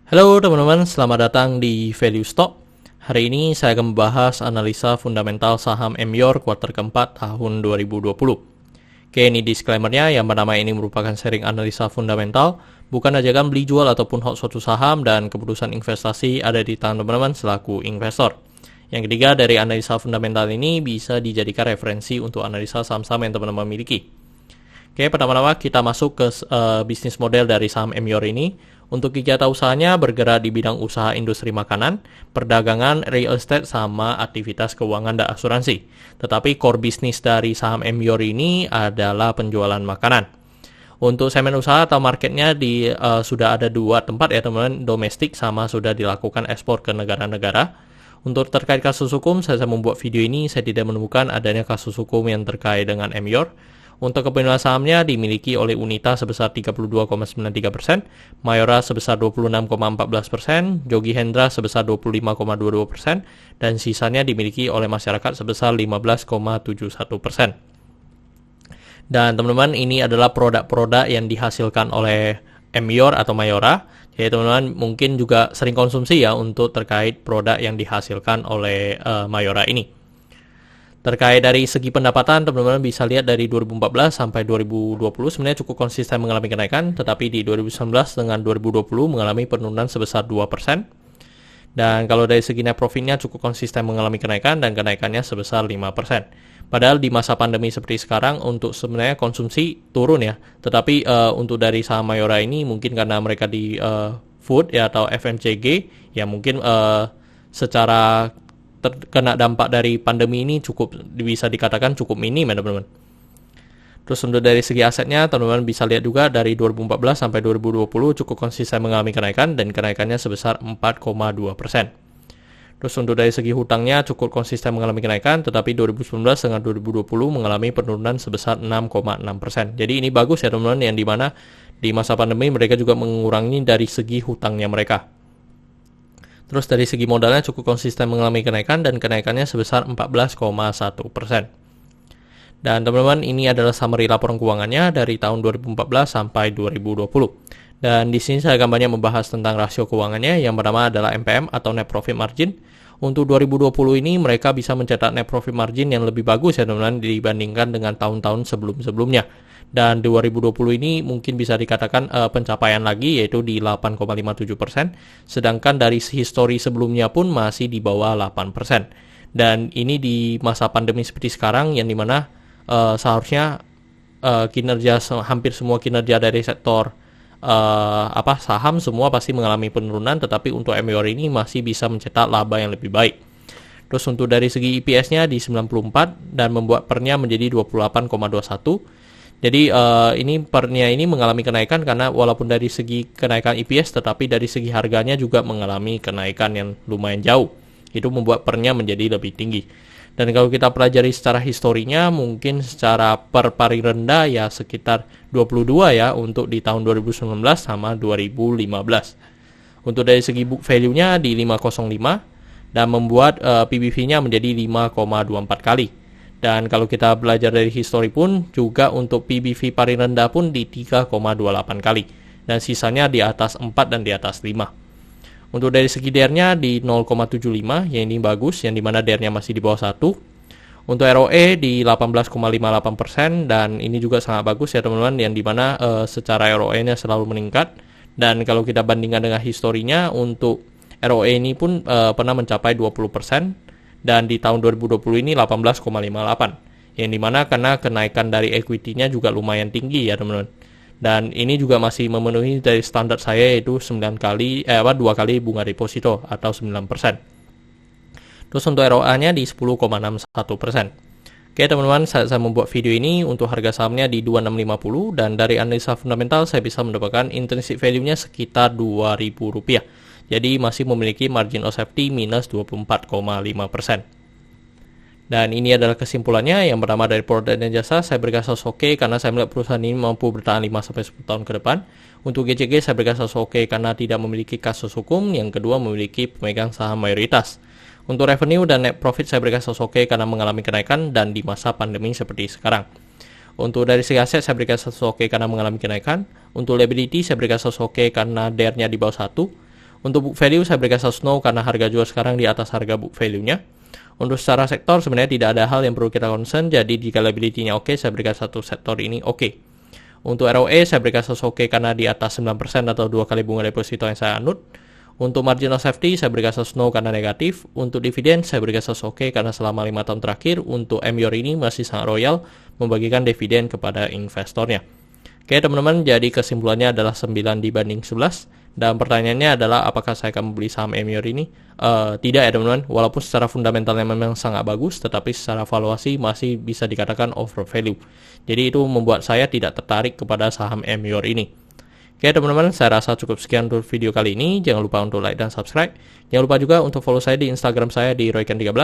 Halo teman-teman, selamat datang di Value Stock. Hari ini saya akan membahas analisa fundamental saham Emyor kuartal keempat tahun 2020. Oke, ini disclaimer-nya, yang pertama ini merupakan sharing analisa fundamental, bukan ajakan beli jual ataupun hold suatu saham, dan keputusan investasi ada di tangan teman-teman selaku investor. Yang ketiga, dari analisa fundamental ini bisa dijadikan referensi untuk analisa saham-saham yang teman-teman miliki. Oke, pertama-tama kita masuk ke bisnis model dari saham Emyor ini. Untuk kegiatan usahanya bergerak di bidang usaha industri makanan, perdagangan, real estate, sama aktivitas keuangan dan asuransi. Tetapi core bisnis dari saham Emyor ini adalah penjualan makanan. Untuk segmen usaha atau marketnya sudah ada dua tempat ya teman-teman, domestik sama sudah dilakukan ekspor ke negara-negara. Untuk terkait kasus hukum, saya membuat video ini, saya tidak menemukan adanya kasus hukum yang terkait dengan Emyor. Untuk kepemilikan sahamnya dimiliki oleh Unita sebesar 32,93%, Mayora sebesar 26,14%, Jogi Hendra sebesar 25,22%, dan sisanya dimiliki oleh masyarakat sebesar 15,71%. Dan teman-teman, ini adalah produk-produk yang dihasilkan oleh Emyor atau Mayora. Jadi teman-teman mungkin juga sering konsumsi ya untuk terkait produk yang dihasilkan oleh Mayora ini. Terkait dari segi pendapatan, teman-teman bisa lihat dari 2014 sampai 2020 sebenarnya cukup konsisten mengalami kenaikan, tetapi di 2019 dengan 2020 mengalami penurunan sebesar 2%. Dan kalau dari segi net profitnya cukup konsisten mengalami kenaikan dan kenaikannya sebesar 5%. Padahal di masa pandemi seperti sekarang untuk sebenarnya konsumsi turun ya, tetapi untuk dari saham Mayora ini mungkin karena mereka di food ya atau FMCG ya mungkin secara terkena dampak dari pandemi ini cukup bisa dikatakan cukup minim ya teman-teman. Terus untuk dari segi asetnya teman-teman bisa lihat juga dari 2014 sampai 2020 cukup konsisten mengalami kenaikan dan kenaikannya sebesar 4,2%. Terus untuk dari segi hutangnya cukup konsisten mengalami kenaikan, tetapi 2019 dengan 2020 mengalami penurunan sebesar 6,6%. Jadi ini bagus ya teman-teman, yang dimana di masa pandemi mereka juga mengurangi dari segi hutangnya mereka. Terus dari segi modalnya cukup konsisten mengalami kenaikan dan kenaikannya sebesar 14,1%. Dan teman-teman, ini adalah summary laporan keuangannya dari tahun 2014 sampai 2020. Dan di sini saya akan banyak membahas tentang rasio keuangannya. Yang pertama adalah NPM atau Net Profit Margin. Untuk 2020 ini mereka bisa mencetak Net Profit Margin yang lebih bagus ya teman-teman dibandingkan dengan tahun-tahun sebelum-sebelumnya. Dan 2020 ini mungkin bisa dikatakan pencapaian lagi, yaitu di 8,57%, sedangkan dari histori sebelumnya pun masih di bawah 8%. Dan ini di masa pandemi seperti sekarang, yang dimana seharusnya kinerja hampir semua kinerja dari sektor saham semua pasti mengalami penurunan, tetapi untuk Emyor ini masih bisa mencetak laba yang lebih baik. Terus untuk dari segi EPS-nya di 94 dan membuat pernya menjadi 28,21. Jadi ini pernya ini mengalami kenaikan karena walaupun dari segi kenaikan EPS, tetapi dari segi harganya juga mengalami kenaikan yang lumayan jauh. Itu membuat pernya menjadi lebih tinggi. Dan kalau kita pelajari secara historinya, mungkin secara per paling rendah ya sekitar 22 ya untuk di tahun 2019 sama 2015. Untuk dari segi book value-nya di 505 dan membuat PBV-nya menjadi 5,24 kali. Dan kalau kita belajar dari histori pun juga untuk PBV paling rendah pun di 3,28 kali. Dan sisanya di atas 4 dan di atas 5. Untuk dari segi DER-nya di 0,75, yang ini bagus, yang dimana DER-nya masih di bawah 1. Untuk ROE di 18,58% dan ini juga sangat bagus ya teman-teman, yang dimana secara ROE-nya selalu meningkat. Dan kalau kita bandingkan dengan historinya, untuk ROE ini pun pernah mencapai 20%. Dan di tahun 2020 ini 18,58. Yang dimana karena kenaikan dari equity-nya juga lumayan tinggi ya teman-teman. Dan ini juga masih memenuhi dari standar saya, yaitu 2 kali bunga deposito atau 9%. Terus untuk ROA-nya di 10,61%. Oke teman-teman, saya membuat video ini untuk harga sahamnya di 2650 dan dari analisa fundamental saya bisa mendapatkan intrinsic value-nya sekitar Rp2.000. Jadi masih memiliki margin of safety minus 24,5%. Dan ini adalah kesimpulannya. Yang pertama dari produk dan jasa, saya berikan status oke karena saya melihat perusahaan ini mampu bertahan 5-10 tahun ke depan. Untuk GCG saya berikan status oke karena tidak memiliki kasus hukum. Yang kedua memiliki pemegang saham mayoritas. Untuk revenue dan net profit saya berikan status oke karena mengalami kenaikan dan di masa pandemi seperti sekarang. Untuk dari segi aset saya berikan status oke karena mengalami kenaikan. Untuk liability saya berikan status oke karena DER-nya di bawah 1. Untuk book value saya berikan status no karena harga jual sekarang di atas harga book value-nya. Untuk secara sektor sebenarnya tidak ada hal yang perlu kita concern, jadi jika liability-nya oke, saya berikan satu sektor ini oke. Untuk ROE saya berikan status oke karena di atas 9% atau 2 kali bunga deposito yang saya anut. Untuk margin of safety saya berikan status no karena negatif. Untuk dividen saya berikan status oke karena selama 5 tahun terakhir untuk MYOR ini masih sangat royal membagikan dividen kepada investornya. Oke teman-teman, jadi kesimpulannya adalah 9 dibanding 11. Dan pertanyaannya adalah apakah saya akan membeli saham MYOR ini? Tidak ya teman-teman, walaupun secara fundamentalnya memang sangat bagus, tetapi secara valuasi masih bisa dikatakan over value. Jadi itu membuat saya tidak tertarik kepada saham MYOR ini. Oke teman-teman, saya rasa cukup sekian untuk video kali ini. Jangan lupa untuk like dan subscribe. Jangan lupa juga untuk follow saya di Instagram saya di royken13.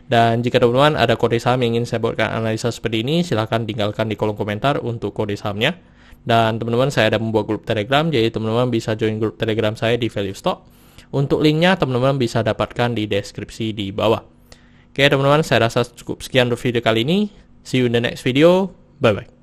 Dan jika teman-teman ada kode saham yang ingin saya buatkan analisa seperti ini, silahkan tinggalkan di kolom komentar untuk kode sahamnya. Dan teman-teman saya ada membuat grup Telegram, jadi teman-teman bisa join grup Telegram saya di Value Stock. Untuk linknya teman-teman bisa dapatkan di deskripsi di bawah. Oke teman-teman, saya rasa cukup sekian untuk video kali ini. See you in the next video. Bye bye.